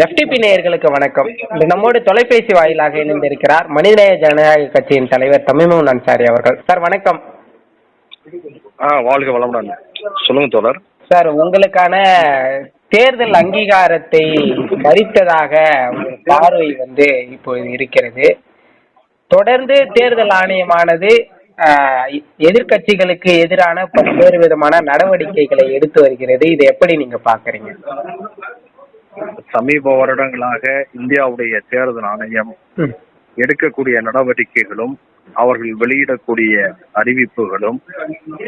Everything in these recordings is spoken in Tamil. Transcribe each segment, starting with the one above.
எஃப்டிபி நேயர்களுக்கு வணக்கம். இந்த நம்மோடு தொலைபேசி வாயிலாக இணைந்திருக்கிறார் மனிதநேய ஜனநாயக கட்சியின் தலைவர் தமிமுன் அன்சாரி அவர்கள். சார் வணக்கம். வாழ்க வளமுடன். சொல்லுங்க தோழர். சார், உங்களுக்கான தேர்தல் அங்கீகாரத்தை மறித்ததாக ஒரு பார்வை இப்போது இருக்கிறது. தொடர்ந்து தேர்தல் ஆணையமானது எதிர்கட்சிகளுக்கு எதிரான பல்வேறு விதமான நடவடிக்கைகளை எடுத்து வருகிறது. இதை எப்படி நீங்க பாக்குறீங்க? சமீப வருடங்களாக இந்தியாவுடைய தேர்தல் ஆணையம் எடுக்கக்கூடிய நடவடிக்கைகளும் அவர்கள் வெளியிடக்கூடிய அறிவிப்புகளும்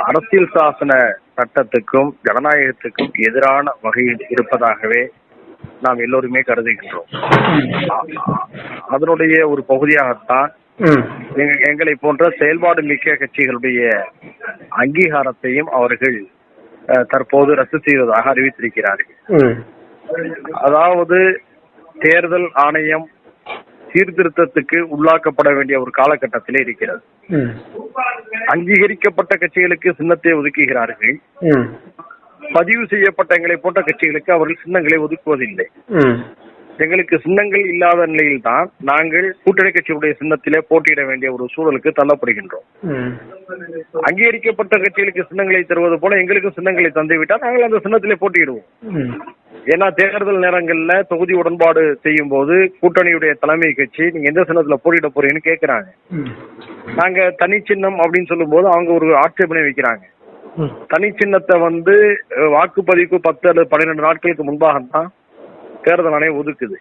அரசியல் சாசன சட்டத்துக்கும் ஜனநாயகத்துக்கும் எதிரான வகையில் இருப்பதாகவே நாம் எல்லோருமே கருதுகின்றோம். அதனுடைய ஒரு பகுதியாகத்தான் எங்களை போன்ற செயல்பாடு மிக்க கட்சிகளுடைய அங்கீகாரத்தையும் அவர்கள் தற்போது ரத்து செய்வதாக அறிவித்திருக்கிறார்கள். அதாவது தேர்தல் ஆணையம் சீர்திருத்தத்துக்கு உள்ளாக்கப்பட வேண்டிய ஒரு காலகட்டத்திலே இருக்கிறது. அங்கீகரிக்கப்பட்ட கட்சிகளுக்கு சின்னத்தை ஒதுக்குகிறார்கள். பதிவு செய்யப்பட்ட எங்களை போன்ற கட்சிகளுக்கு அவர்கள் சின்னங்களை ஒதுக்குவதில்லை. எங்களுக்கு சின்னங்கள் இல்லாத நிலையில் தான் நாங்கள் கூட்டணி கட்சியுடைய சின்னத்திலே போட்டியிட வேண்டிய ஒரு சூழலுக்கு தள்ளப்படுகின்றோம். அங்கீகரிக்கப்பட்ட கட்சிகளுக்கு சின்னங்களை தருவது போல எங்களுக்கு சின்னங்களை தந்துவிட்டால் நாங்கள் அந்த சின்னத்திலே போட்டியிடுவோம். ஏன்னா தேர்தல் நேரங்கள்ல தொகுதி உடன்பாடு செய்யும் போது கூட்டணியுடைய தலைமை கட்சி நீங்க எந்த சின்னத்துல போட்டியிட போறீங்கன்னு கேட்கிறாங்க. நாங்க தனி சின்னம் அப்படின்னு சொல்லும் போது அவங்க ஒரு ஆட்சேபனை வைக்கிறாங்க. தனி சின்னத்தை வாக்குப்பதிவுக்கு 10 அல்லது 12 நாட்களுக்கு முன்பாகத்தான் தேர்தல் ஆணையம் ஒதுக்குது.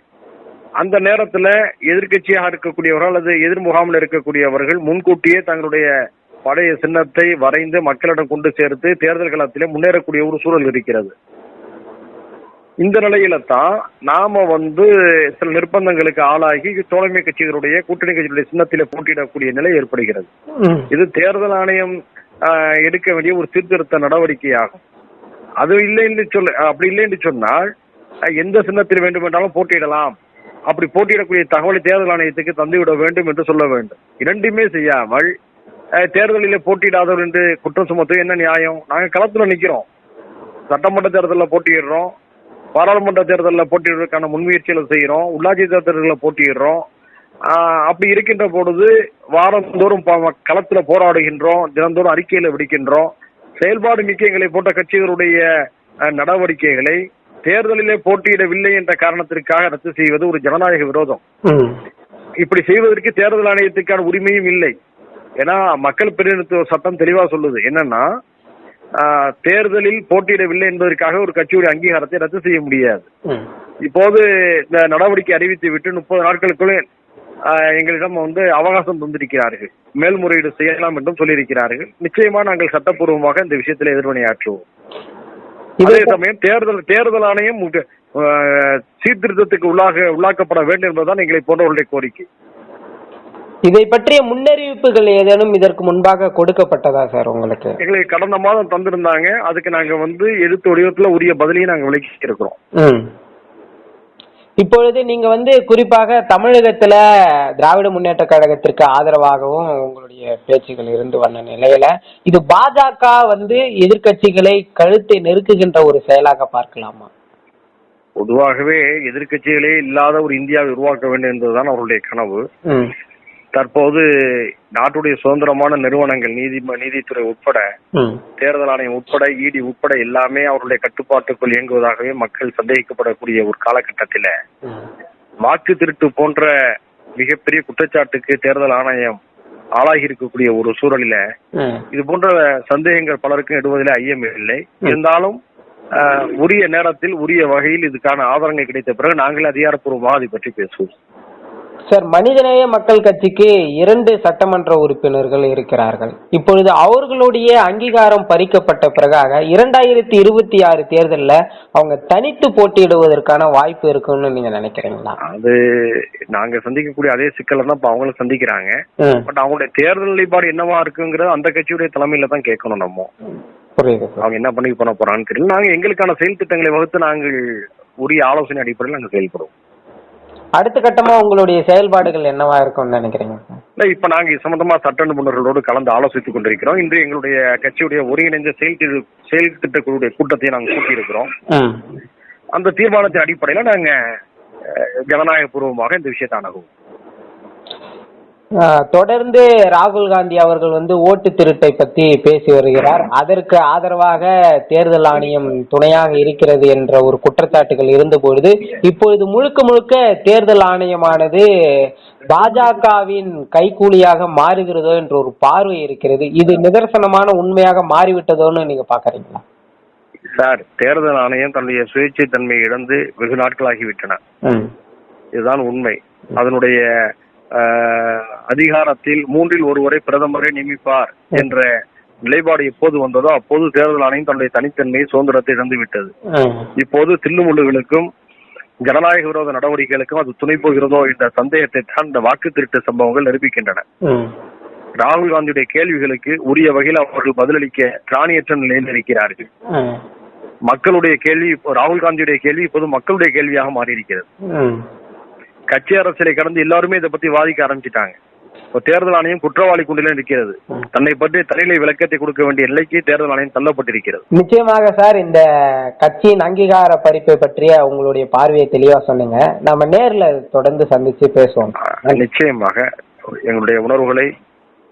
அந்த நேரத்துல எதிர்கட்சியாக இருக்கக்கூடியவர்கள் அல்லது எதிர் முகாமில் இருக்கக்கூடியவர்கள் முன்கூட்டியே தங்களுடைய பழைய சின்னத்தை வரைந்து மக்களிடம் கொண்டு சேர்த்து தேர்தல் களத்திலே முன்னேறக்கூடிய ஒரு சூழல் இருக்கிறது. இந்த நிலையில தான் நாம சில நிர்பந்தங்களுக்கு ஆளாகி தோழமை கட்சிகளுடைய கூட்டணி கட்சிகளுடைய சின்னத்திலே போட்டியிடக்கூடிய நிலை ஏற்படுகிறது. இது தேர்தல் ஆணையம் எடுக்க வேண்டிய ஒரு சீர்திருத்த நடவடிக்கையாகும். அது அப்படி இல்லை என்று சொன்னால் எந்த சின்னத்தில் வேண்டும் என்றாலும் போட்டியிடலாம், அப்படி போட்டியிடக்கூடிய தகவலை தேர்தல் ஆணையத்துக்கு தந்துவிட வேண்டும் என்று சொல்ல வேண்டும். இரண்டுமே செய்யாமல் தேர்தலிலே போட்டியிடாதவர் என்று குற்றம் சுமத்துவது என்ன நியாயம்? நாங்க களத்துல நிக்கிறோம், சட்டமன்ற தேர்தலில் போட்டியிடுறோம், பாராளுமன்ற தேர்தலில் போட்டியிடுவதற்கான முன்முயற்சிகளை செய்யறோம், உள்ளாட்சி தேர்தல்களில் போட்டியிடுறோம். அப்படி இருக்கின்ற பொழுது வாரந்தோறும் களத்துல போராடுகின்றோம், தினந்தோறும் அறிக்கையில விடுக்கின்றோம். செயல்பாடு மிக்க எங்களை போன்ற கட்சிகளுடைய நடவடிக்கைகளை தேர்தலிலே போட்டியிடவில்லை என்ற காரணத்திற்காக ரத்து செய்வது ஒரு ஜனநாயக விரோதம். இப்படி செய்வதற்கு தேர்தல் ஆணையத்துக்கான உரிமையும் இல்லை. ஏன்னா மக்கள் பிரதிநிதித்துவ சட்டம் தெளிவா சொல்லுது என்னன்னா, தேர்தலில் போட்டியிடவில்லை என்பதற்காக ஒரு கட்சியுடைய அங்கீகாரத்தை ரத்து செய்ய முடியாது. இப்போது இந்த நடவடிக்கை அறிவித்து விட்டு 30 நாட்களுக்குள்ளே எங்களிடம் அவகாசம் தந்திருக்கிறார்கள், மேல்முறையீடு செய்யலாம் என்றும் சொல்லியிருக்கிறார்கள். நிச்சயமா நாங்கள் சட்டப்பூர்வமாக இந்த விஷயத்தில் எதிர்வினையாற்றுவோம். அதே சமயம் தேர்தல் ஆணையம் சீர்திருத்தத்துக்கு உள்ளாக்கப்பட வேண்டும் என்பதுதான் எங்களை போன்றவர்களுடைய கோரிக்கை. இதை பற்றிய முன்னறிவிப்புகள் ஏதேனும் இதற்கு முன்பாக கொடுக்கப்பட்டதா சார் உங்களுக்கு? எங்களுக்கு கடந்த மாதம் தந்திருந்தாங்க. அதுக்கு நாங்க எழுத்து வடிவத்துல உரிய பதிலையும் நாங்க விளக்கி இருக்கிறோம். இப்பொழுது நீங்க குறிப்பாக தமிழகத்துல திராவிட முன்னேற்ற கழகத்திற்கு ஆதரவாகவும் உங்களுடைய பேச்சுகள் இருந்து வந்த நிலையில இது பாஜக எதிர்கட்சிகளை கழுத்தை நெருக்குகின்ற ஒரு செயலாக பார்க்கலாமா? பொதுவாகவே எதிர்கட்சிகளே இல்லாத ஒரு இந்தியாவை உருவாக்க வேண்டும் என்பதுதான் அவருடைய கனவு. தற்போது நாட்டுடைய சுதந்திரமான நிறுவனங்கள் நீதித்துறை உட்பட தேர்தல் ஆணையம் உட்பட இடி உட்பட எல்லாமே அவருடைய கட்டுப்பாட்டுக்குள் இயங்குவதாகவே மக்கள் சந்தேகிக்கப்படக்கூடிய ஒரு காலகட்டத்தில வாக்கு திருட்டு போன்ற மிகப்பெரிய குற்றச்சாட்டுக்கு தேர்தல் ஆணையம் ஆளாகி இருக்கக்கூடிய ஒரு சூழலில இது போன்ற சந்தேகங்கள் பலருக்கும் இடுவதில் ஐயம் இல்லை. இருந்தாலும் உரிய நேரத்தில் உரிய வகையில் இதுக்கான ஆதாரங்கள் கிடைத்த பிறகு நாங்களே அதிகாரப்பூர்வமாக அதை பற்றி பேசுவோம். சார், மனிதநேய மக்கள் கட்சிக்கு 2 சட்டமன்ற உறுப்பினர்கள் இருக்கிறார்கள். இப்பொழுது அவர்களுடைய அங்கீகாரம் பறிக்கப்பட்ட பிறகாக 2026 தேர்தலில் அவங்க தனித்து போட்டியிடுவதற்கான வாய்ப்பு இருக்குன்னு நீங்க நினைக்கிறீங்களா? அது நாங்க சந்திக்கக்கூடிய அதே சிக்கலை தான் அவங்களும் சந்திக்கிறாங்க. பட் அவங்களுடைய தேர்தல் நிலைப்பாடு என்னவா இருக்குங்கிறது அந்த கட்சியுடைய தலைமையில தான் கேட்கணும். நம்ம புரியுது, அவங்க என்ன பண்ண போறான்னு தெரியல. நாங்க எங்களுக்கான செயல் திட்டங்களை வகுத்து நாங்கள் உரிய ஆலோசனை அடிப்படையில் நாங்கள் செயல்படுவோம். அடுத்த கட்டமா உங்களுடைய செயல்பாடுகள் என்னவா இருக்கும்னு நினைக்கிறீங்க? இப்ப நாங்க சம்பந்தமா சட்ட நிபுணர்களோடு கலந்து ஆலோசித்துக் கொண்டிருக்கிறோம். இன்று எங்களுடைய கட்சியுடைய ஒருங்கிணைந்த செயல் திட்ட குழுடைய கூட்டத்தை நாங்கள் கூட்டியிருக்கிறோம். அந்த தீர்மானத்தின் அடிப்படையில நாங்க ஜனநாயக பூர்வமாக இந்த விஷயத்தை அணுகும். தொடர்ந்து ராகுல் காந்தி அவர்கள் ஓட்டு திருட்டை பத்தி பேசி வருகிறார். அதற்கு ஆதரவாக தேர்தல் ஆணையம் துணையாக இருக்கிறது என்ற ஒரு குற்றச்சாட்டுகள் இருந்த பொழுது இப்பொழுது முழுக்க முழுக்க தேர்தல் ஆணையமானது பாஜகவின் கைக்கூலியாக மாறுகிறதோ என்ற ஒரு பார்வை இருக்கிறது. இது நிதர்சனமான உண்மையாக மாறிவிட்டதோன்னு நீங்க பாக்குறீங்களா? சார், தேர்தல் ஆணையம் தன்னுடைய சுயேட்சை தன்மையை இழந்து வெகு நாட்களாகிவிட்டன. இதுதான் உண்மை. அதனுடைய அதிகாரத்தில் 1/3 பிரதமரை நியமிப்பார் என்ற நிலைப்பாடு எப்போது வந்ததோ அப்போது தேர்தல் ஆணையம் தன்னுடைய தனித்தன்மையை சுதந்திரத்தை இழந்து விட்டது. இப்போது தில்லுமுள்ளுகளுக்கும் ஜனநாயக விரோத நடவடிக்கைகளுக்கும் அது துணை போகிறதோ என்ற சந்தேகத்தை தான் இந்த வாக்கு திருட்டு சம்பவங்கள் நிரூபிக்கின்றன. ராகுல் காந்தியுடைய கேள்விகளுக்கு உரிய வகையில் அவர்கள் பதிலளிக்க திராணியற்ற நிலையில் இருக்கிறார்கள். மக்களுடைய கேள்வி, ராகுல் காந்தியுடைய கேள்வி இப்போது மக்களுடைய கேள்வியாக மாறி இருக்கிறது. கட்சி அரசியலை கடந்து எல்லாருமே இதை பத்தி வாதிக்க ஆரம்பிச்சுட்டாங்க. தேர்தல் ஆணையம் குற்றவாளி குண்டில இருக்கிறது. தன்னை பற்றி தலையில விளக்கத்தை கொடுக்க வேண்டிய நிலைக்கு தேர்தல் ஆணையம் தள்ளப்பட்டிருக்கிறது. நிச்சயமாக சார், இந்த கட்சியின் அங்கீகார பறிப்பை பற்றிய உங்களுடைய பார்வையை தெளிவா சொன்னீங்க. நம்ம நேர்ல தொடர்ந்து சந்திச்சு பேசுவோம். நிச்சயமாக எங்களுடைய உணர்வுகளை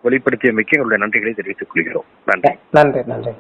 வெளிப்படுத்தியமைக்கு எங்களுடைய நன்றிகளை தெரிவித்துக் கொள்கிறோம். நன்றி. நன்றி.